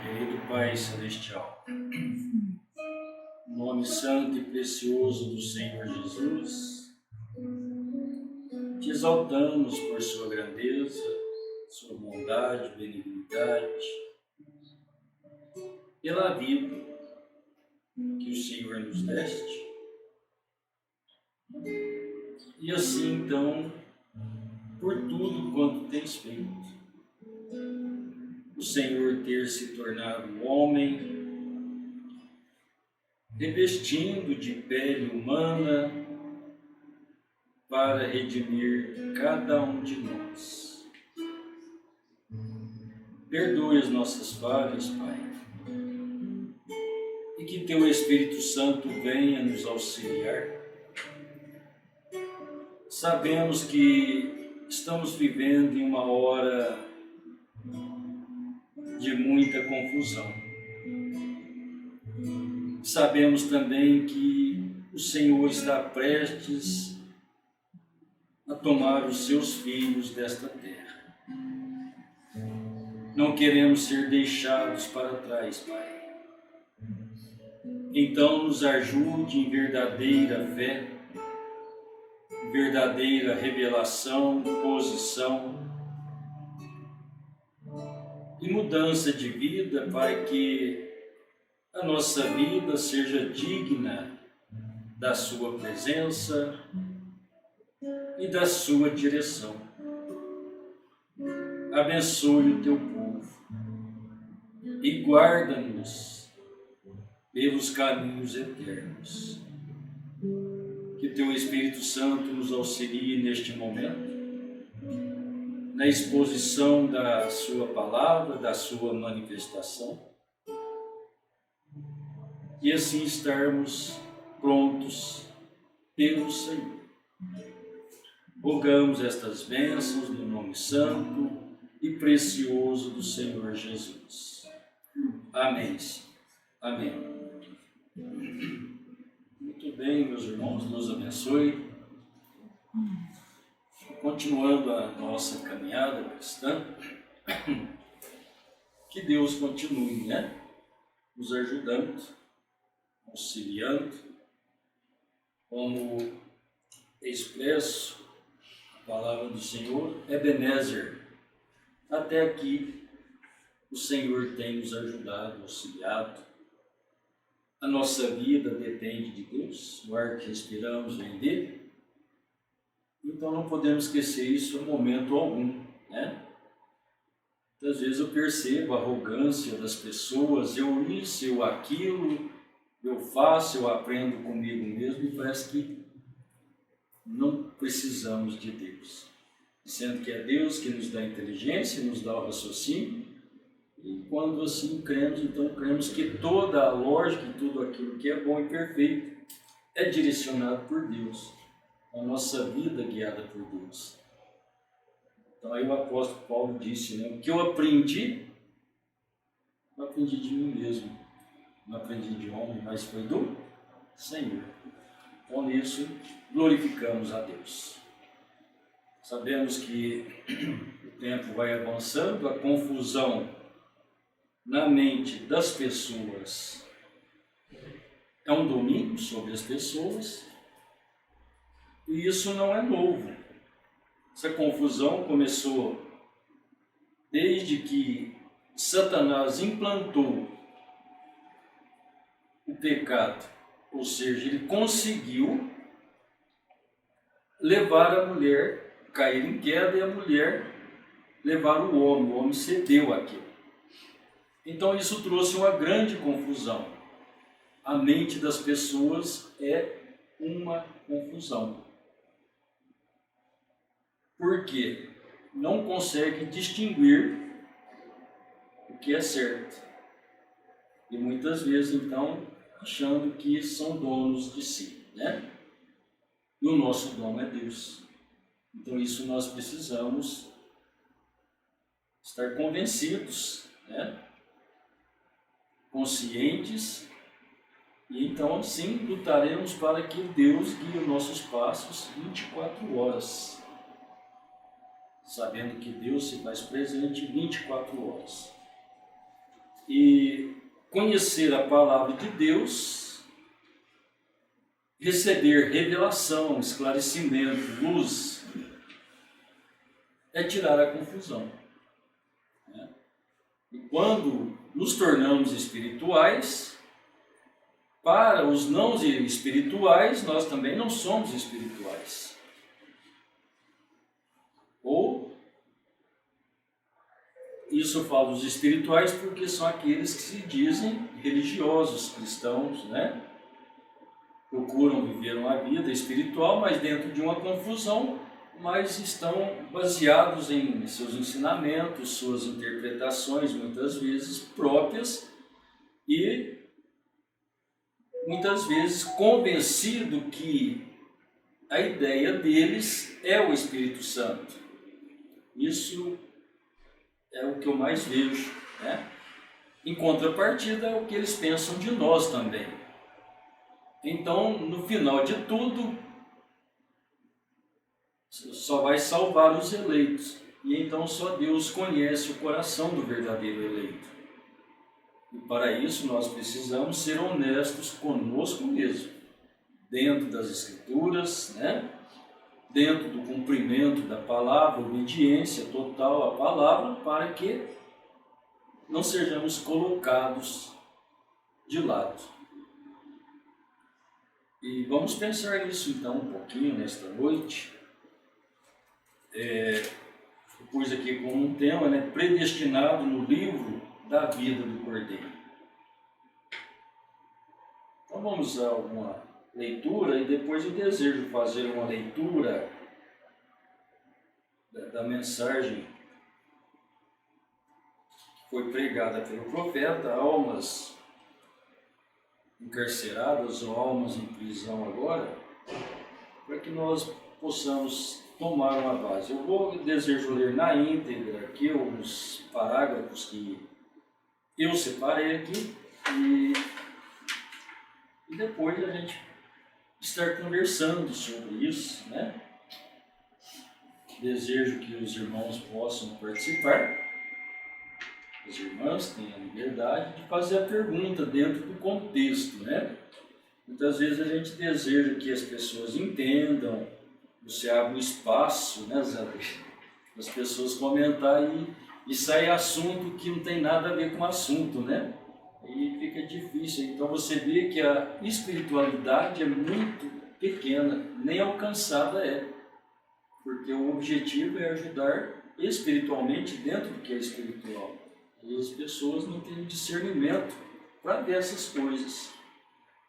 Querido Pai Celestial, no nome santo e precioso do Senhor Jesus, te exaltamos por sua grandeza, sua bondade, benignidade, pela vida que o Senhor nos deste. E assim, então, por tudo quanto tens feito. O Senhor ter se tornado homem, revestindo de pele humana para redimir cada um de nós. Perdoe as nossas falhas, Pai, e que Teu Espírito Santo venha nos auxiliar. Sabemos que estamos vivendo em uma hora de muita confusão. Sabemos também que o Senhor está prestes a tomar os seus filhos desta terra. Não queremos ser deixados para trás, Pai. Então nos ajude em verdadeira fé, verdadeira revelação, posição e mudança de vida, para que a nossa vida seja digna da Sua presença e da Sua direção. Abençoe o Teu povo e guarda-nos pelos caminhos eternos. Que Teu Espírito Santo nos auxilie neste momento, na exposição da Sua palavra, da Sua manifestação, e assim estarmos prontos pelo Senhor. Rogamos estas bênçãos no nome santo e precioso do Senhor Jesus. Amém. Amém. Muito bem, meus irmãos, Deus abençoe. Continuando a nossa caminhada cristã, que Deus continue, nos ajudando, auxiliando, como expresso a palavra do Senhor, Ebenezer. Até aqui o Senhor tem nos ajudado, auxiliado. A nossa vida depende de Deus, o ar que respiramos vem dele. Então não podemos esquecer isso em momento algum, Às vezes eu percebo a arrogância das pessoas, eu isso, eu aquilo, eu faço, eu aprendo comigo mesmo, e parece que não precisamos de Deus. Sendo que é Deus que nos dá inteligência, nos dá o raciocínio, e quando assim cremos, então cremos que toda a lógica e tudo aquilo que é bom e perfeito é direcionado por Deus. A nossa vida guiada por Deus. Então aí o apóstolo Paulo disse, o que eu aprendi, não aprendi de mim mesmo, não aprendi de homem, mas foi do Senhor. Então nisso glorificamos a Deus. Sabemos que o tempo vai avançando, a confusão na mente das pessoas é um domínio sobre as pessoas, e isso não é novo. Essa confusão começou desde que Satanás implantou o pecado, ou seja, ele conseguiu levar a mulher a cair em queda e a mulher levar o homem cedeu àquilo. Então isso trouxe uma grande confusão. A mente das pessoas é uma confusão. Por quê? Não consegue distinguir o que é certo. E muitas vezes, então, achando que são donos de si, E o nosso dono é Deus. Então, isso nós precisamos estar convencidos, Conscientes. E então, sim, lutaremos para que Deus guie os nossos passos 24 horas. Sabendo que Deus se faz presente 24 horas. E conhecer a palavra de Deus, receber revelação, esclarecimento, luz, é tirar a confusão. E quando nos tornamos espirituais, para os não espirituais, nós também não somos espirituais. Ou, isso eu falo dos espirituais porque são aqueles que se dizem religiosos, cristãos, né? Procuram viver uma vida espiritual, mas dentro de uma confusão, mas estão baseados em seus ensinamentos, suas interpretações, muitas vezes próprias, e muitas vezes convencido que a ideia deles é o Espírito Santo. Isso é o que eu mais vejo, né? Em contrapartida, é o que eles pensam de nós também. Então, no final de tudo, só vai salvar os eleitos. E então só Deus conhece o coração do verdadeiro eleito. E para isso nós precisamos ser honestos conosco mesmo, dentro das Escrituras, né? Dentro do cumprimento da palavra, obediência total à palavra, para que não sejamos colocados de lado. E vamos pensar nisso então um pouquinho nesta noite. Eu pus aqui como um tema, né, predestinado no livro da vida do Cordeiro. Então vamos a alguma leitura e depois eu desejo fazer uma leitura da mensagem que foi pregada pelo profeta, almas encarceradas ou almas em prisão agora, para que nós possamos tomar uma base. Desejo ler na íntegra aqui os parágrafos que eu separei aqui e depois a gente estar conversando sobre isso, né? Desejo que os irmãos possam participar, as irmãs tenham a liberdade de fazer a pergunta dentro do contexto, né? Muitas vezes a gente deseja que as pessoas entendam, você abre um espaço, né, as pessoas comentarem e sai assunto que não tem nada a ver com o assunto, né? E fica difícil. Então você vê que a espiritualidade é muito pequena, nem alcançada é. Porque o objetivo é ajudar espiritualmente dentro do que é espiritual. E as pessoas não têm discernimento para ver essas coisas.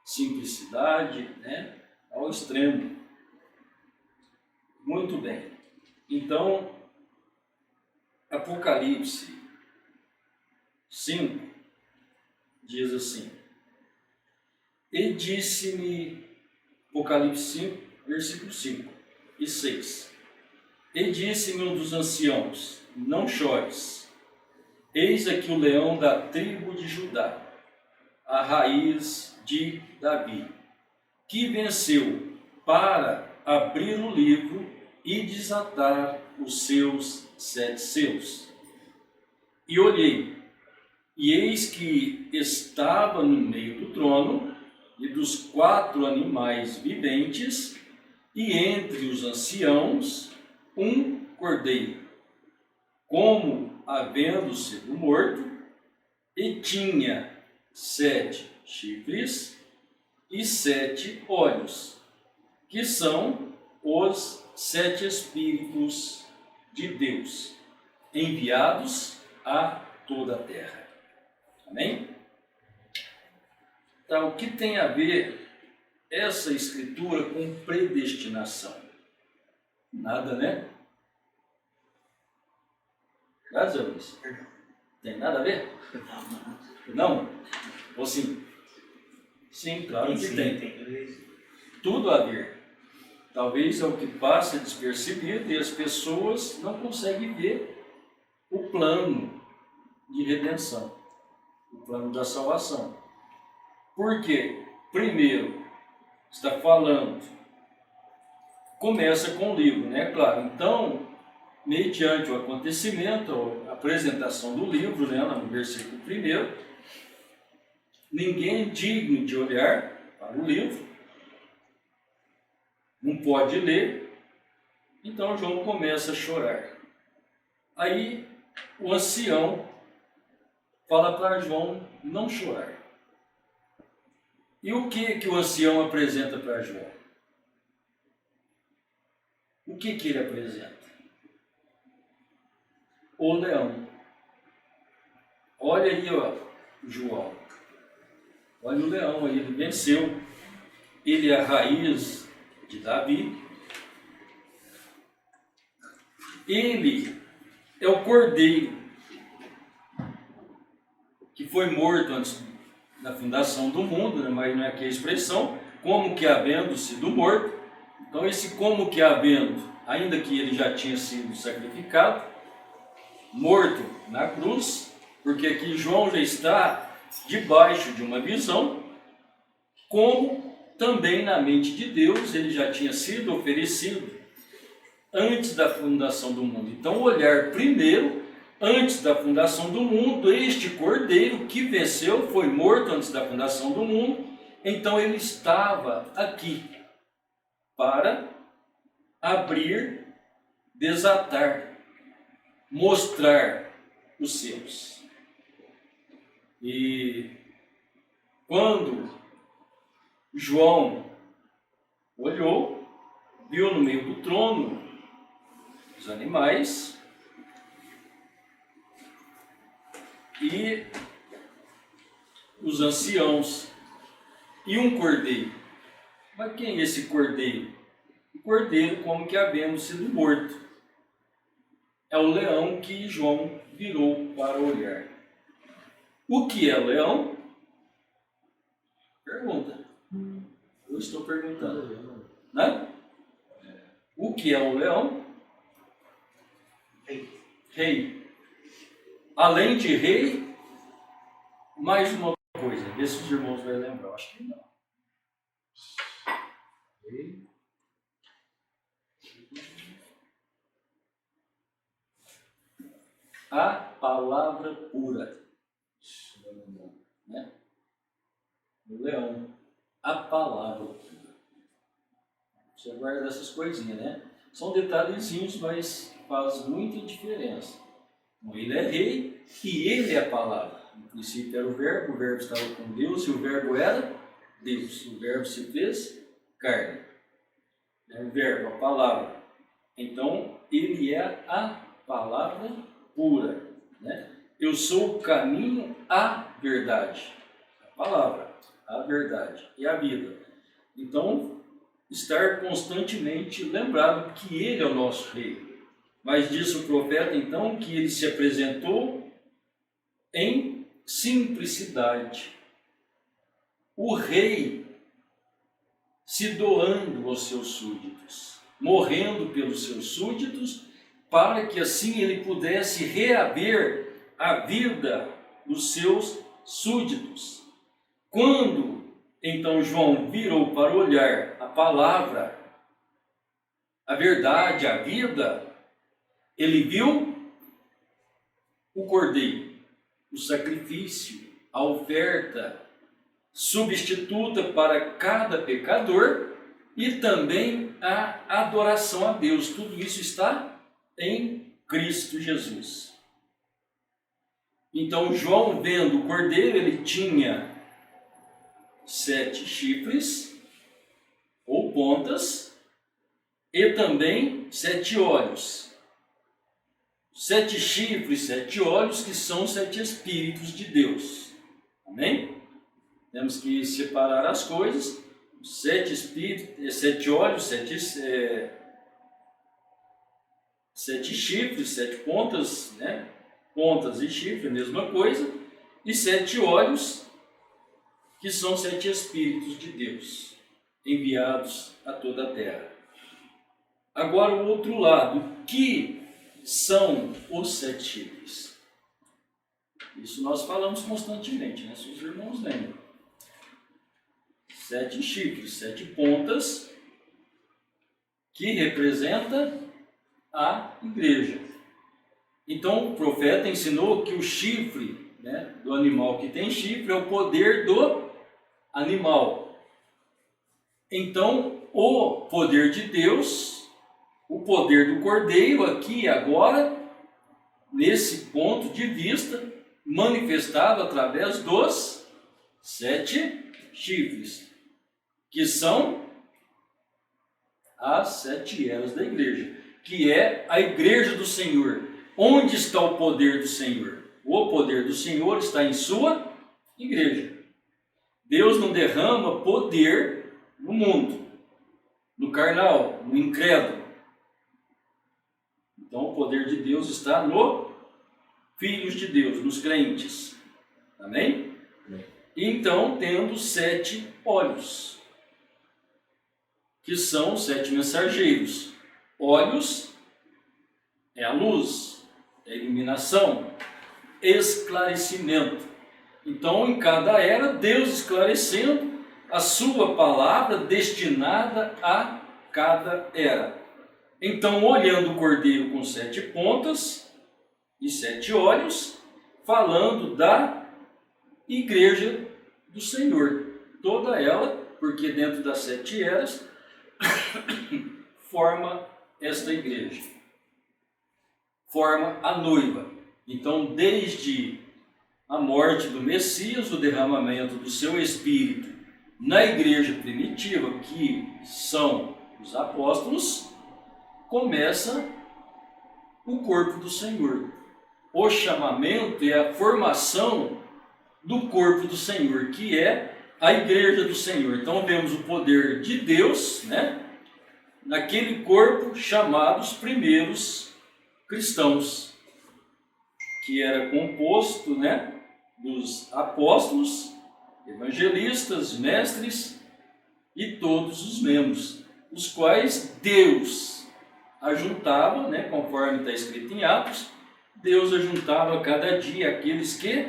Simplicidade, né, ao extremo. Muito bem. Então, Apocalipse 5 diz assim: E disse-me, Apocalipse 5, versículo 5 e 6. E disse-me um dos anciãos: Não chores, eis aqui o leão da tribo de Judá, a raiz de Davi, que venceu para abrir o livro e desatar os seus 7 selos. E olhei, e eis que estava no meio do trono e dos 4 animais viventes, e entre os anciãos um cordeiro, como havendo sido morto, e tinha 7 chifres e 7 olhos, que são os 7 Espíritos de Deus, enviados a toda a terra. Amém? Então, o que tem a ver essa escritura com predestinação? Nada, né? Graças a Deus. Tem nada a ver? Não? Ou sim? Sim, claro que tem. Tudo a ver. Talvez é o que passa despercebido e as pessoas não conseguem ver o plano de redenção, o plano da salvação. Por quê? Primeiro, está falando, começa com o livro, né? Claro, então, mediante o acontecimento, a apresentação do livro, né, no versículo 1, ninguém é digno de olhar para o livro, não pode ler. Então João começa a chorar. Aí o ancião fala para João não chorar. E o que o ancião apresenta para João? O que ele apresenta? O leão. Olha aí, ó, João. Olha o leão aí, ele venceu. Ele é a raiz de Davi. Ele é o cordeiro que foi morto antes da fundação do mundo, né? Mas não é aqui a expressão, como que havendo sido morto. Então esse como que havendo, ainda que ele já tinha sido sacrificado, morto na cruz, porque aqui João já está debaixo de uma visão, como também na mente de Deus ele já tinha sido oferecido antes da fundação do mundo. Então olhar primeiro, antes da fundação do mundo, este cordeiro que venceu, foi morto antes da fundação do mundo, então ele estava aqui para abrir, desatar, mostrar os seus. E quando João olhou, viu no meio do trono os animais e os anciãos e um cordeiro. Mas quem é esse cordeiro? O cordeiro como que havendo sido morto. É o leão que João virou para olhar. O que é o leão? Pergunta. Eu estou perguntando. Né? O que é o leão? Rei. Além de rei, mais uma coisa. Vê se os irmãos vão lembrar. Acho que não. Rei. A palavra pura. Né? O leão. A palavra pura. Você guarda essas coisinhas, né? São detalhezinhos, mas faz muita diferença. Então, ele é rei e ele é a palavra. No princípio era o verbo estava com Deus e o verbo era Deus. O verbo se fez carne. É o verbo, a palavra. Então, ele é a palavra pura. Né? Eu sou o caminho à verdade. A palavra, a verdade e a vida. Então, estar constantemente lembrado que ele é o nosso rei. Mas diz o profeta, então, que ele se apresentou em simplicidade. O rei se doando aos seus súditos, morrendo pelos seus súditos, para que assim ele pudesse reaver a vida dos seus súditos. Quando, então, João virou para olhar a palavra, a verdade, a vida, ele viu o cordeiro, o sacrifício, a oferta substituta para cada pecador e também a adoração a Deus. Tudo isso está em Cristo Jesus. Então, João, vendo o cordeiro, ele tinha 7 chifres ou pontas e também 7 olhos. 7 chifres, 7 olhos, que são 7 Espíritos de Deus. Amém? Temos que separar as coisas. 7 espíritos, 7 olhos, 7 chifres, 7 pontas, né? Pontas e chifre, a mesma coisa. E 7 olhos, que são 7 Espíritos de Deus, enviados a toda a terra. Agora o outro lado, que são os 7 chifres? Isso nós falamos constantemente, né? Se os irmãos lembram. 7 chifres, 7 pontas, que representa a igreja. Então o profeta ensinou que o chifre né, do animal que tem chifre, é o poder do animal. Então, o poder de Deus, o poder do cordeiro aqui agora, nesse ponto de vista, manifestado através dos 7 chifres, que são as 7 eras da igreja, que é a igreja do Senhor. Onde está o poder do Senhor? O poder do Senhor está em sua igreja. Deus não derrama poder no mundo, no carnal, no incrédulo. Então o poder de Deus está no filhos de Deus, nos crentes. Amém? Então, tendo 7 olhos, que são 7 mensageiros. Olhos é a luz, é a iluminação, esclarecimento. Então, em cada era, Deus esclarecendo a sua palavra destinada a cada era. Então, olhando o cordeiro com 7 pontas e 7 olhos, falando da igreja do Senhor, toda ela, porque dentro das 7 eras forma esta igreja, forma a noiva. Então, desde a morte do Messias, o derramamento do seu Espírito na igreja primitiva, que são os apóstolos, começa o corpo do Senhor. O chamamento é a formação do corpo do Senhor, que é a igreja do Senhor. Então vemos o poder de Deus, né, naquele corpo chamado os primeiros cristãos, que era composto, né, dos apóstolos, evangelistas, mestres e todos os membros, os quais Deus ajuntava, né, conforme está escrito em Atos, Deus ajuntava a cada dia aqueles que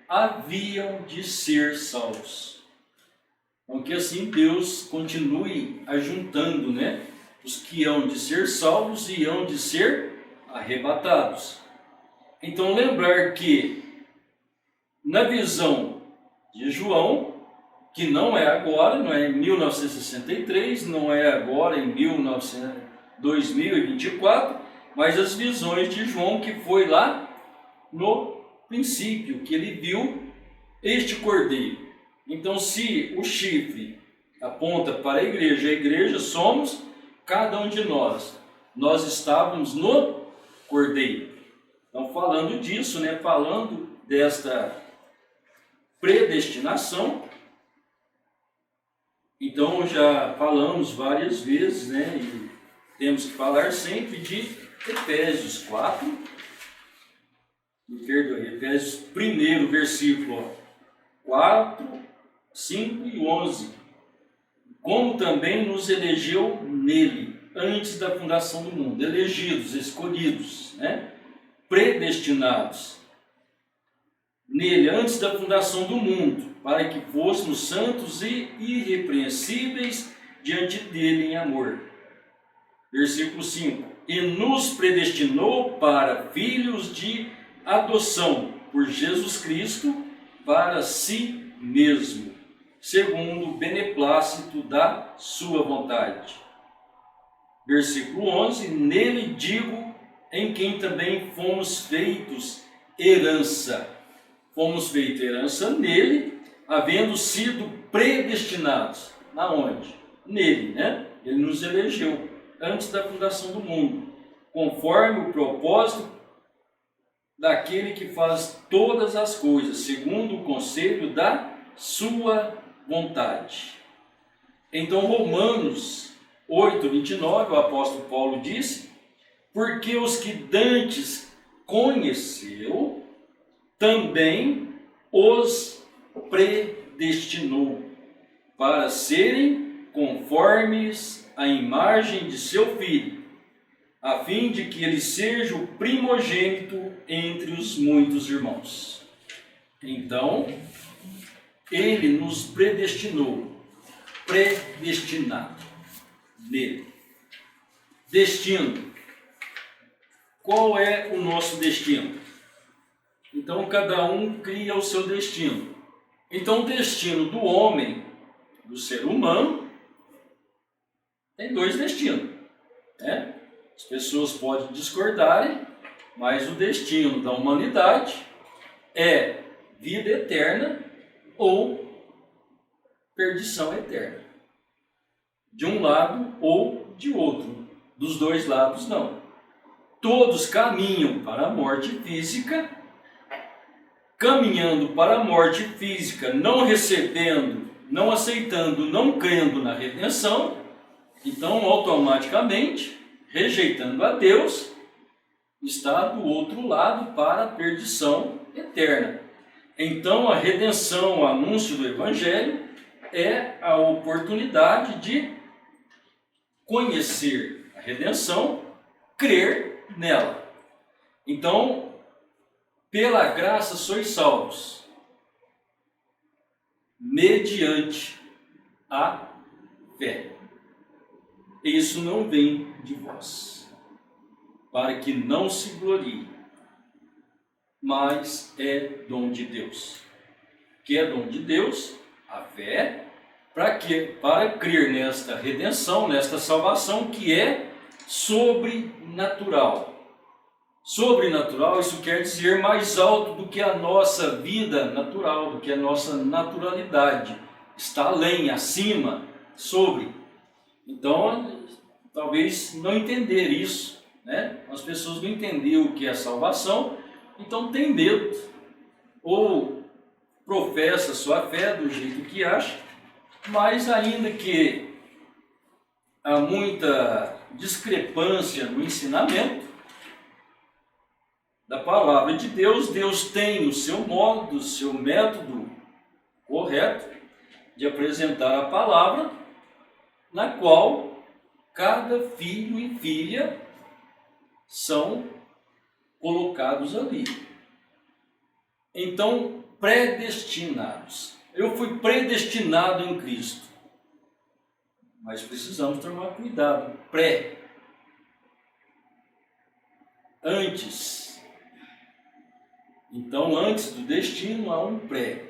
haviam de ser salvos. Então, que assim Deus continue ajuntando, né, os que hão de ser salvos e hão de ser arrebatados. Então, lembrar que na visão de João, que não é agora, não é em 1963, não é agora em 2024, mas as visões de João, que foi lá no princípio, que ele viu este cordeiro. Então, se o chifre aponta para a igreja somos cada um de nós. Nós estávamos no cordeiro. Então, falando disso, né, falando desta predestinação, então já falamos várias vezes, né, e temos que falar sempre de Efésios 4, Efésios 1, versículo 4, 5 e 11. Como também nos elegeu nele, antes da fundação do mundo, elegidos, escolhidos, né, predestinados nele, antes da fundação do mundo, para que fôssemos santos e irrepreensíveis diante dele em amor. Versículo 5. E nos predestinou para filhos de adoção por Jesus Cristo para si mesmo, segundo o beneplácito da sua vontade. Versículo 11. Nele digo, em quem também fomos feitos herança. Fomos feitos herança nele, havendo sido predestinados. Na onde? Nele, né? Ele nos elegeu antes da fundação do mundo, conforme o propósito daquele que faz todas as coisas, segundo o conselho da sua vontade. Então, Romanos 8, 29, o apóstolo Paulo disse: porque os que dantes conheceu, também os predestinou para serem conformes à imagem de seu Filho, a fim de que ele seja o primogênito entre os muitos irmãos. Então, ele nos predestinou, predestinado nele. Destino. Qual é o nosso destino? Então cada um cria o seu destino. Então o destino do homem, do ser humano, tem dois destinos, né? As pessoas podem discordarem, mas o destino da humanidade é vida eterna ou perdição eterna. De um lado ou de outro. Dos dois lados, não. Todos caminham para a morte física, caminhando para a morte física, não recebendo, não aceitando, não crendo na redenção, então automaticamente, rejeitando a Deus, está do outro lado para a perdição eterna. Então a redenção, o anúncio do Evangelho, é a oportunidade de conhecer a redenção, crer nela. Então, pela graça sois salvos, mediante a fé. Isso não vem de vós, para que não se glorie, mas é dom de Deus. Que é dom de Deus? A fé. Para quê? Para crer nesta redenção, nesta salvação que é sobrenatural. Sobrenatural, isso quer dizer mais alto do que a nossa vida natural, do que a nossa naturalidade. Está além, acima, sobre. Então, talvez não entender isso, né? As pessoas não entenderam o que é salvação, então tem medo, ou professa sua fé do jeito que acha, mas ainda que há muita discrepância no ensinamento da palavra de Deus, Deus tem o seu modo, o seu método correto de apresentar a palavra, na qual cada filho e filha são colocados ali. Então, predestinados. Eu fui predestinado em Cristo. Mas precisamos tomar cuidado. Antes. Então, antes do destino, há um pré.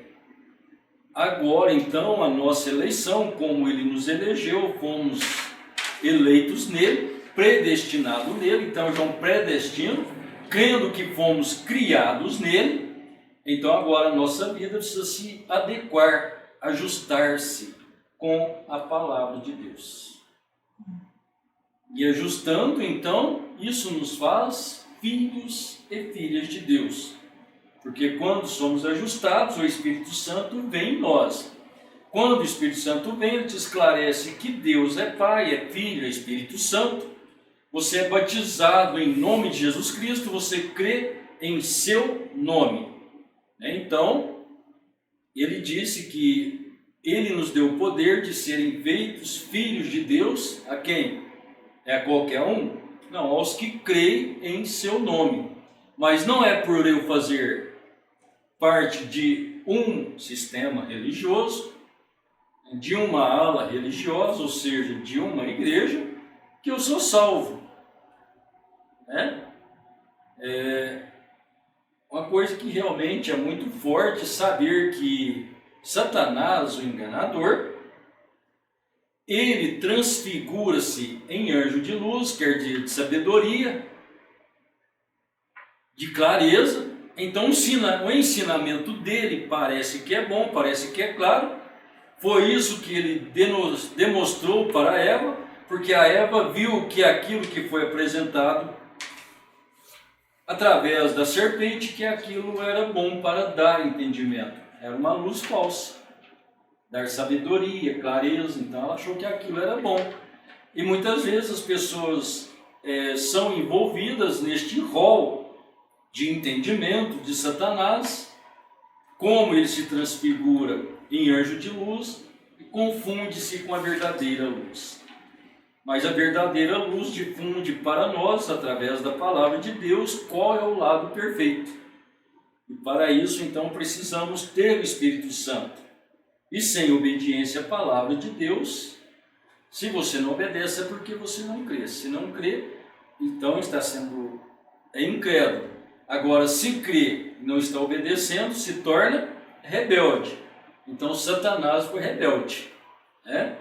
Agora, então, a nossa eleição, como Ele nos elegeu, fomos eleitos nele, predestinados nele. Então, já um predestino, crendo que fomos criados nele. Então agora a nossa vida precisa se adequar, ajustar-se com a palavra de Deus. E ajustando, então, isso nos faz filhos e filhas de Deus. Porque quando somos ajustados, o Espírito Santo vem em nós. Quando o Espírito Santo vem, ele te esclarece que Deus é Pai, é Filho, é Espírito Santo. Você é batizado em nome de Jesus Cristo, você crê em seu nome. Então, ele disse que ele nos deu o poder de serem feitos filhos de Deus. A quem? É a qualquer um? Não, aos que creem em seu nome. Mas não é por eu fazer parte de um sistema religioso, de uma ala religiosa, ou seja, de uma igreja, que eu sou salvo. Uma coisa que realmente é muito forte saber que Satanás, o enganador, ele transfigura-se em anjo de luz, quer dizer, de sabedoria, de clareza. Então o ensinamento dele parece que é bom, parece que é claro. Foi isso que ele demonstrou para Eva, porque a Eva viu que aquilo que foi apresentado através da serpente, que aquilo era bom para dar entendimento. Era uma luz falsa, dar sabedoria, clareza. Então ela achou que aquilo era bom. E muitas vezes as pessoas são envolvidas neste rol de entendimento de Satanás, como ele se transfigura em anjo de luz e confunde-se com a verdadeira luz. Mas a verdadeira luz difunde para nós, através da palavra de Deus, qual é o lado perfeito. E para isso, então, precisamos ter o Espírito Santo. E sem obediência à palavra de Deus, se você não obedece é porque você não crê. Se não crê, então está sendo incrédulo. Agora, se crê e não está obedecendo, se torna rebelde. Então Satanás foi rebelde, né?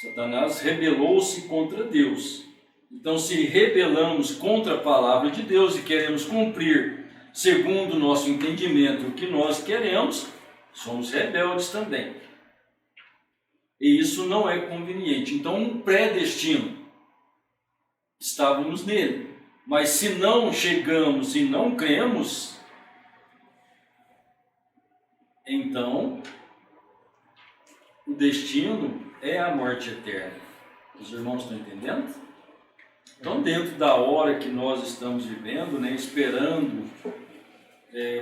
Satanás rebelou-se contra Deus. Então, se rebelamos contra a palavra de Deus e queremos cumprir segundo o nosso entendimento o que nós queremos, somos rebeldes também. E isso não é conveniente. Então, um predestino, estávamos nele. Mas se não chegamos e não cremos, então o destino é a morte eterna. Os irmãos estão entendendo? Então, dentro da hora que nós estamos vivendo, né, esperando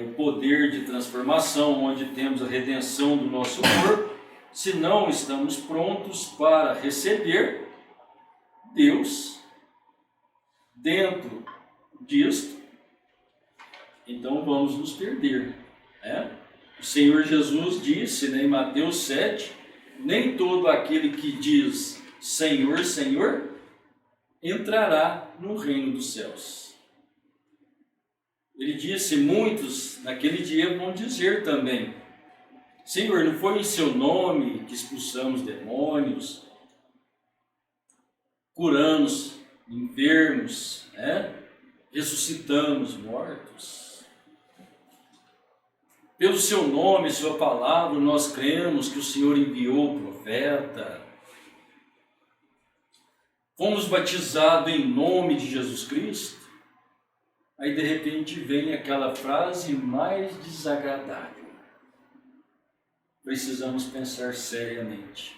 o poder de transformação, onde temos a redenção do nosso corpo, se não estamos prontos para receber Deus dentro disto, então vamos nos perder, né? O Senhor Jesus disse, né, em Mateus 7, nem todo aquele que diz Senhor, Senhor, entrará no reino dos céus. Ele disse, muitos naquele dia vão dizer também, Senhor, não foi em seu nome que expulsamos demônios, curamos enfermos, né? Ressuscitamos mortos. Pelo seu nome, sua palavra, nós cremos que o Senhor enviou o profeta. Fomos batizados em nome de Jesus Cristo. Aí de repente vem aquela frase mais desagradável. Precisamos pensar seriamente.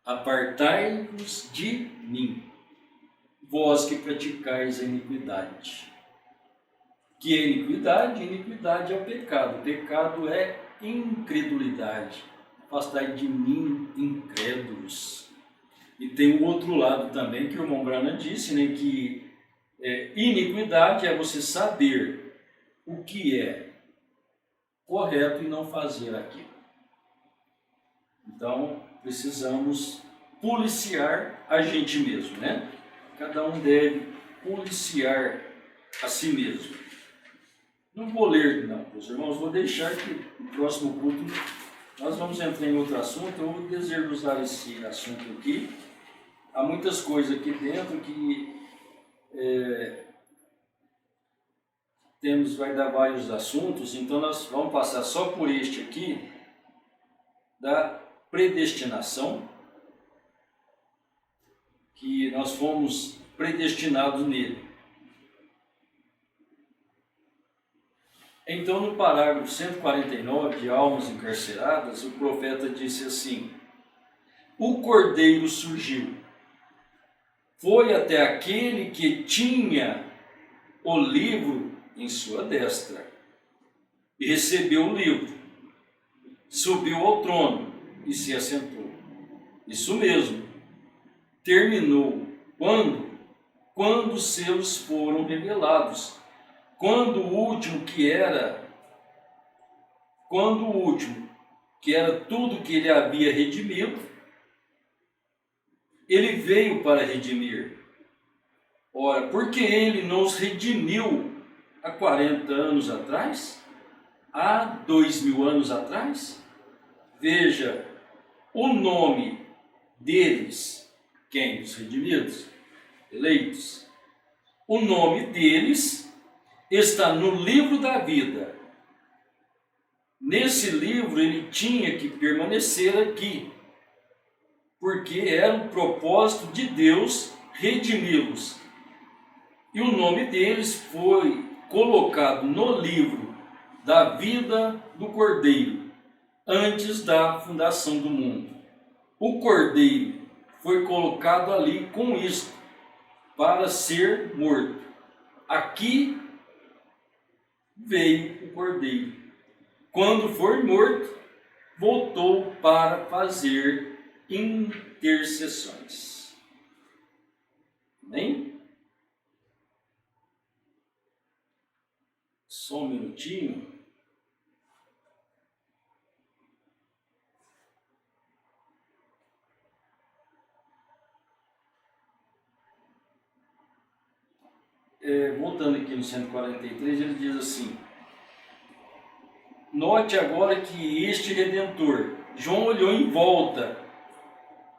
Apartai-vos de mim, vós que praticais a iniquidade. Que é iniquidade? Iniquidade é o pecado. O pecado é incredulidade. Afastai de mim, incrédulos. E tem o outro lado também, que o irmão Brana disse, né, que iniquidade é você saber o que é correto e não fazer aquilo. Então, precisamos policiar a gente mesmo, né? Cada um deve policiar a si mesmo. Não vou ler, não, meus irmãos, vou deixar que no próximo culto nós vamos entrar em outro assunto. Eu vou deserduzar esse assunto aqui. Há muitas coisas aqui dentro que vai dar vários assuntos, então nós vamos passar só por este aqui, da predestinação, que nós fomos predestinados nele. Então, no parágrafo 149 de Almas Encarceradas, o profeta disse assim: o cordeiro surgiu, foi até aquele que tinha o livro em sua destra, e recebeu o livro, subiu ao trono e se assentou. Isso mesmo, terminou quando os seus foram revelados, quando o último que era tudo que ele havia redimido, ele veio para redimir. Ora, porque ele nos redimiu há 40 anos atrás, há 2000 anos atrás, veja, o nome deles, quem? Os redimidos, eleitos, o nome deles está no livro da vida. Nesse livro ele tinha que permanecer aqui, porque era o propósito de Deus redimi-los. E o nome deles foi colocado no livro da vida do Cordeiro, antes da fundação do mundo. O Cordeiro foi colocado ali com isto, para ser morto. Aqui veio o Cordeiro. Quando for morto, voltou para fazer intercessões. Amém? Só um minutinho. Voltando aqui no 143, ele diz assim: note agora que este Redentor, João olhou em volta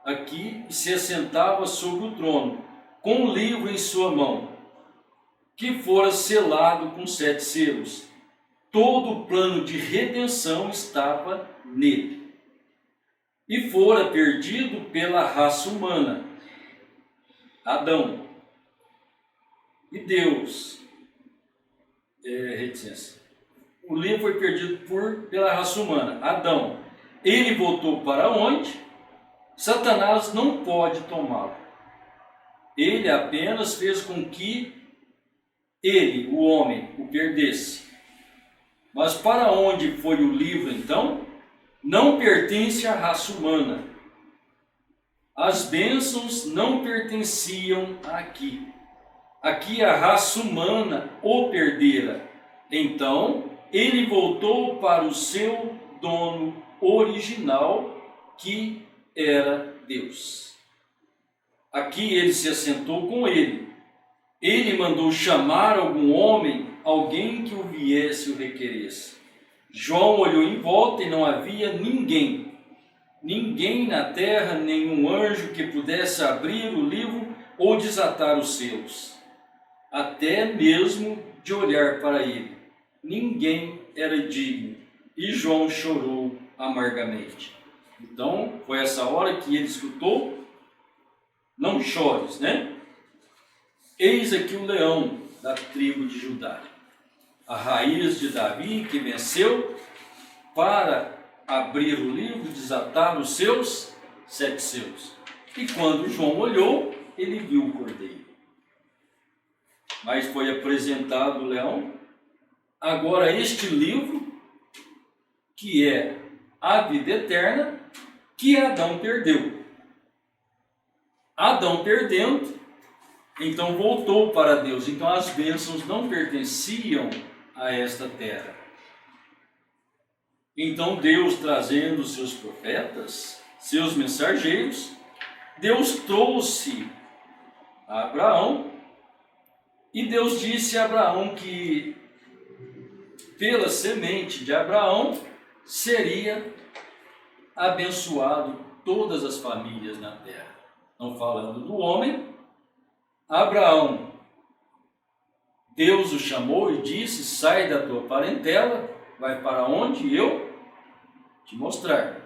aqui e se assentava sobre o trono, com um livro em sua mão, que fora selado com 7 selos. Todo o plano de redenção estava nele. E fora perdido pela raça humana, Adão. E Deus, reticência. O livro foi perdido pela raça humana, Adão. Ele voltou para onde? Satanás não pode tomá-lo. Ele apenas fez com que ele, o homem, o perdesse. Mas para onde foi o livro então? Não pertence à raça humana. As bênçãos não pertenciam aqui. Aqui a raça humana o perdera. Então ele voltou para o seu dono original, que era Deus. Aqui ele se assentou com ele. Ele mandou chamar algum homem, alguém que o viesse e o requeresse. João olhou em volta e não havia ninguém. Ninguém na terra, nenhum anjo que pudesse abrir o livro ou desatar os selos. Até mesmo de olhar para ele. Ninguém era digno. E João chorou amargamente. Então, foi essa hora que ele escutou: não chores, né? Eis aqui o leão da tribo de Judá, a raiz de Davi, que venceu para abrir o livro, desatar os seus 7 selos. E quando João olhou, ele viu o cordeiro. Mas foi apresentado o leão. Agora este livro, que é a vida eterna, que Adão perdeu. Adão perdendo, então voltou para Deus. Então as bênçãos não pertenciam a esta terra. Então Deus, trazendo seus profetas, seus mensageiros, Deus trouxe a Abraão, e Deus disse a Abraão que pela semente de Abraão seria abençoado todas as famílias na terra. Não falando do homem, Abraão, Deus o chamou e disse: sai da tua parentela, vai para onde eu te mostrar.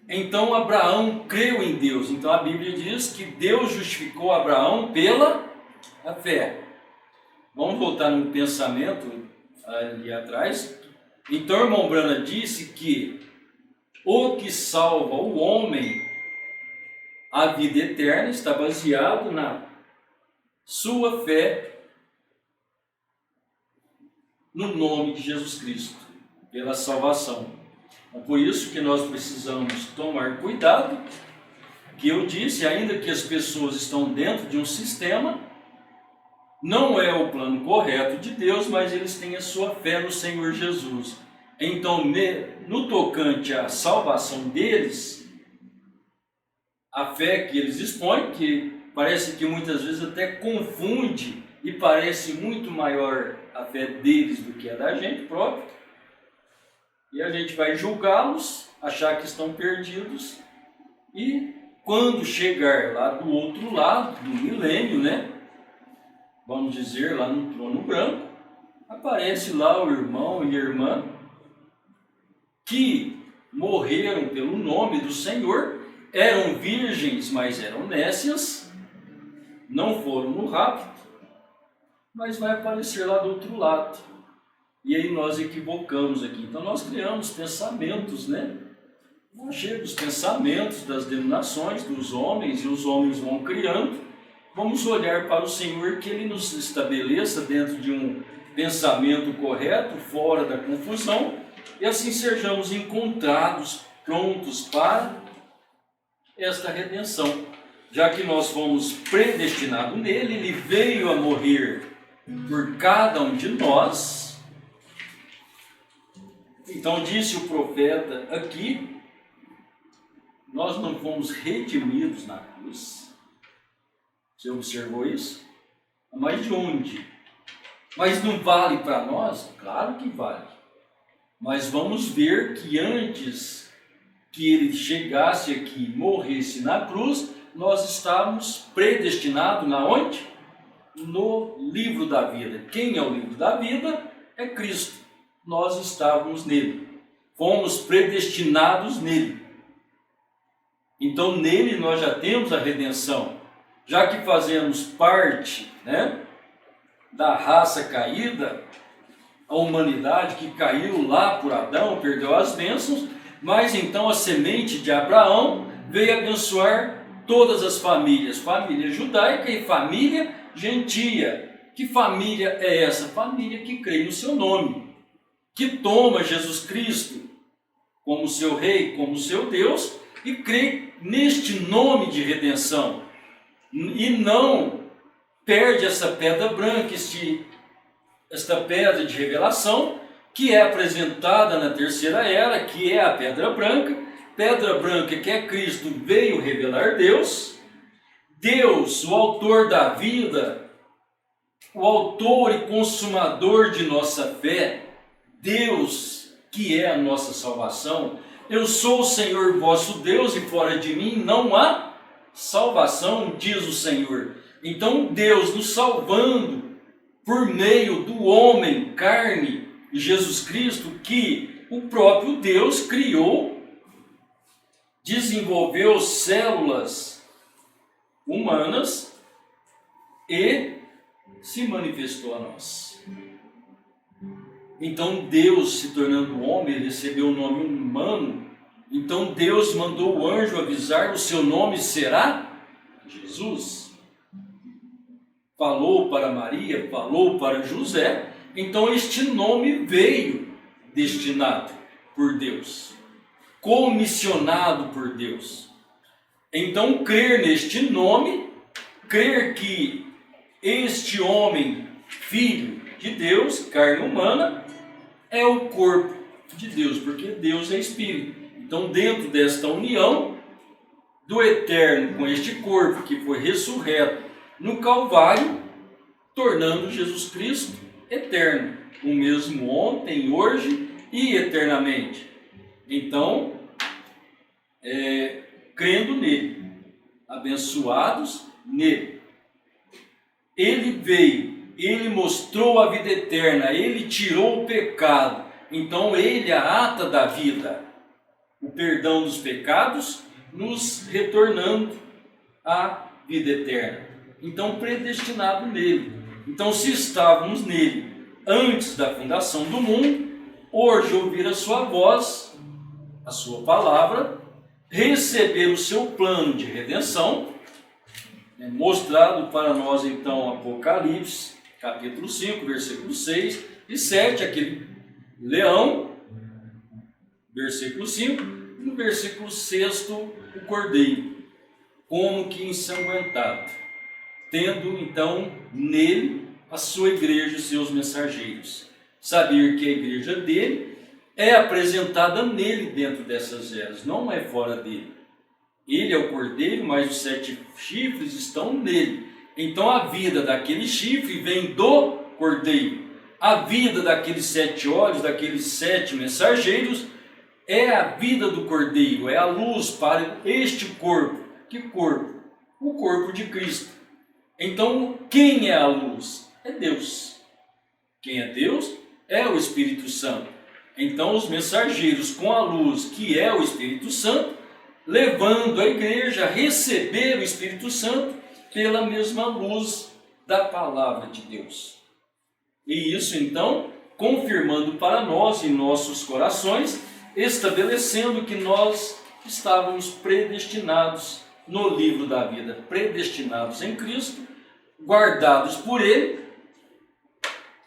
Então Abraão creu em Deus. Então a Bíblia diz que Deus justificou Abraão pela a fé. Vamos voltar no pensamento ali atrás. Então o irmão Brana disse que o que salva o homem, a vida eterna, está baseado na sua fé no nome de Jesus Cristo, pela salvação. É por isso que nós precisamos tomar cuidado, que eu disse, ainda que as pessoas estão dentro de um sistema, não é o plano correto de Deus, mas eles têm a sua fé no Senhor Jesus. Então, no tocante à salvação deles, a fé que eles expõem, que parece que muitas vezes até confunde e parece muito maior a fé deles do que a da gente própria, e a gente vai julgá-los, achar que estão perdidos, e quando chegar lá do outro lado, do milênio, né? Vamos dizer, lá no trono branco, aparece lá o irmão e a irmã que morreram pelo nome do Senhor, eram virgens, mas eram nécias, não foram no rapto, mas vai aparecer lá do outro lado. E aí nós equivocamos aqui. Então nós criamos pensamentos, né? Nós chegamos os pensamentos das denominações, dos homens, e os homens vão criando. Vamos olhar para o Senhor, que Ele nos estabeleça dentro de um pensamento correto, fora da confusão, e assim sejamos encontrados, prontos para esta redenção. Já que nós fomos predestinados nele, Ele veio a morrer por cada um de nós. Então disse o profeta aqui, nós não fomos redimidos na cruz. Você observou isso? Mas de onde? Mas não vale para nós? Claro que vale. Mas vamos ver que antes que ele chegasse aqui e morresse na cruz, nós estávamos predestinados na onde? No livro da vida. Quem é o livro da vida? É Cristo. Nós estávamos nele. Fomos predestinados nele. Então nele nós já temos a redenção. Já que fazemos parte, da raça caída, a humanidade que caiu lá por Adão, perdeu as bênçãos, mas então a semente de Abraão veio abençoar todas as famílias, família judaica e família gentia. Que família é essa? Família que crê no seu nome, que toma Jesus Cristo como seu rei, como seu Deus, e crê neste nome de redenção, e não perde essa pedra branca, esta pedra de revelação, que é apresentada na terceira era, que é a pedra branca que é Cristo, veio revelar Deus, o autor da vida, o autor e consumador de nossa fé, Deus, que é a nossa salvação. Eu sou o Senhor vosso Deus, e fora de mim não há salvação, diz o Senhor. Então Deus nos salvando por meio do homem, carne, Jesus Cristo, que o próprio Deus criou, desenvolveu células humanas e se manifestou a nós. Então Deus, se tornando homem, ele recebeu o nome humano. Então Deus mandou o anjo avisar: o seu nome será Jesus. Falou para Maria, falou para José. Então este nome veio destinado por Deus, comissionado por Deus. Então crer neste nome, crer que este homem, filho de Deus, carne humana, é o corpo de Deus, porque Deus é Espírito. Então, dentro desta união do eterno com este corpo que foi ressurreto no Calvário, tornando Jesus Cristo eterno, o mesmo ontem, hoje e eternamente. Então, crendo nele, abençoados nele. Ele veio, ele mostrou a vida eterna, ele tirou o pecado. Então ele é a ata da vida, o perdão dos pecados, nos retornando à vida eterna. Então predestinado nele. Então se estávamos nele antes da fundação do mundo, hoje ouvir a sua voz, a sua palavra, receber o seu plano de redenção, mostrado para nós então Apocalipse, capítulo 5, versículos 6 e 7, aquele leão, versículo 5, e no versículo 6, o cordeiro, como que ensanguentado, tendo então nele a sua igreja e seus mensageiros. Saber que a igreja dele é apresentada nele dentro dessas eras, não é fora dele. Ele é o cordeiro, mas os 7 chifres estão nele. Então a vida daquele chifre vem do cordeiro. A vida daqueles 7 olhos, daqueles 7 mensageiros, é a vida do cordeiro, é a luz para este corpo. Que corpo? O corpo de Cristo. Então quem é a luz? É Deus. Quem é Deus? É o Espírito Santo. Então os mensageiros com a luz, que é o Espírito Santo, levando a igreja a receber o Espírito Santo pela mesma luz da palavra de Deus. E isso então confirmando para nós em nossos corações, estabelecendo que nós estávamos predestinados no livro da vida, predestinados em Cristo, guardados por Ele,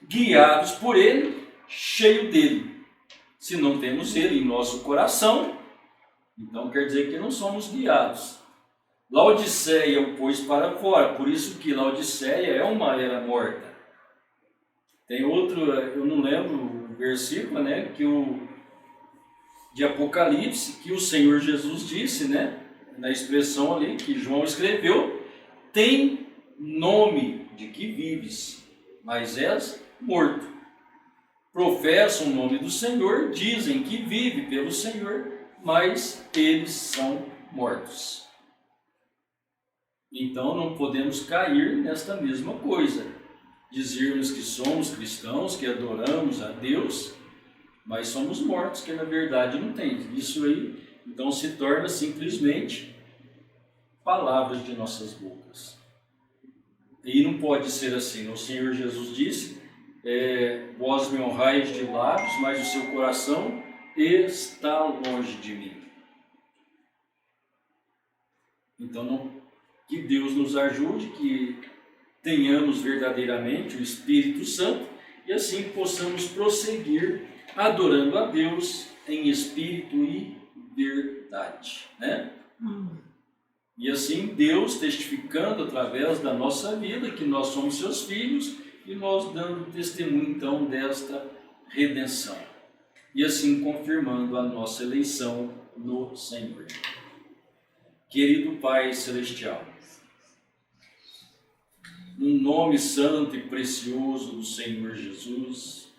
guiados por Ele, cheio dele. Se não temos Ele em nosso coração, então quer dizer que não somos guiados. Laodiceia o pôs para fora, por isso que Laodiceia é uma era morta. Tem outro, eu não lembro o versículo, de Apocalipse, que o Senhor Jesus disse, na expressão ali que João escreveu: tem nome de que vives, mas és morto. professam o nome do Senhor, dizem que vivem pelo Senhor, mas eles são mortos. Então não podemos cair nesta mesma coisa, dizermos que somos cristãos, que adoramos a Deus, mas somos mortos, que na verdade não tem. Isso aí, então, se torna simplesmente palavras de nossas bocas. E não pode ser assim. O Senhor Jesus disse, vós me honrais de lábios, mas o seu coração está longe de mim. Então, que Deus nos ajude, que tenhamos verdadeiramente o Espírito Santo e assim possamos prosseguir adorando a Deus em espírito e verdade, né? E assim Deus testificando através da nossa vida que nós somos seus filhos e nós dando testemunho então desta redenção. E assim confirmando a nossa eleição no Senhor. Querido Pai Celestial, no nome santo e precioso do Senhor Jesus,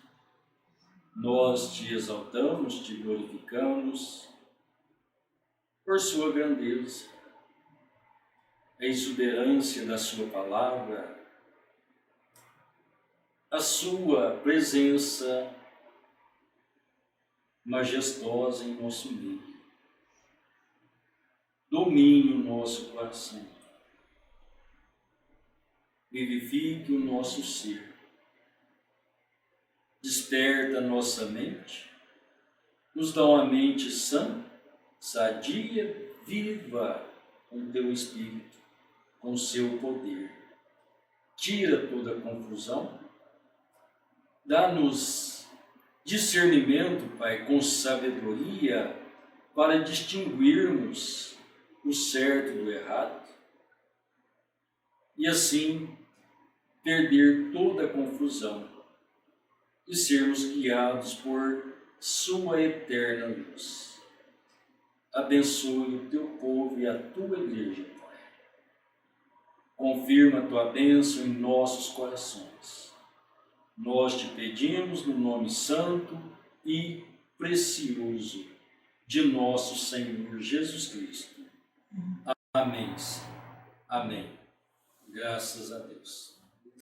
nós te exaltamos, te glorificamos por sua grandeza, a exuberância da sua palavra, a sua presença majestosa em nosso meio. Domine o nosso coração, vivifique o nosso ser, desperta nossa mente, nos dá uma mente sã, sadia, viva com teu Espírito, com seu poder. Tira toda a confusão, dá-nos discernimento, Pai, com sabedoria, para distinguirmos o certo do errado e assim perder toda a confusão e sermos guiados por sua eterna luz. Abençoe o teu povo e a tua igreja, Pai. Confirma a tua bênção em nossos corações. Nós te pedimos no nome santo e precioso de nosso Senhor Jesus Cristo. Amém. Amém. Graças a Deus.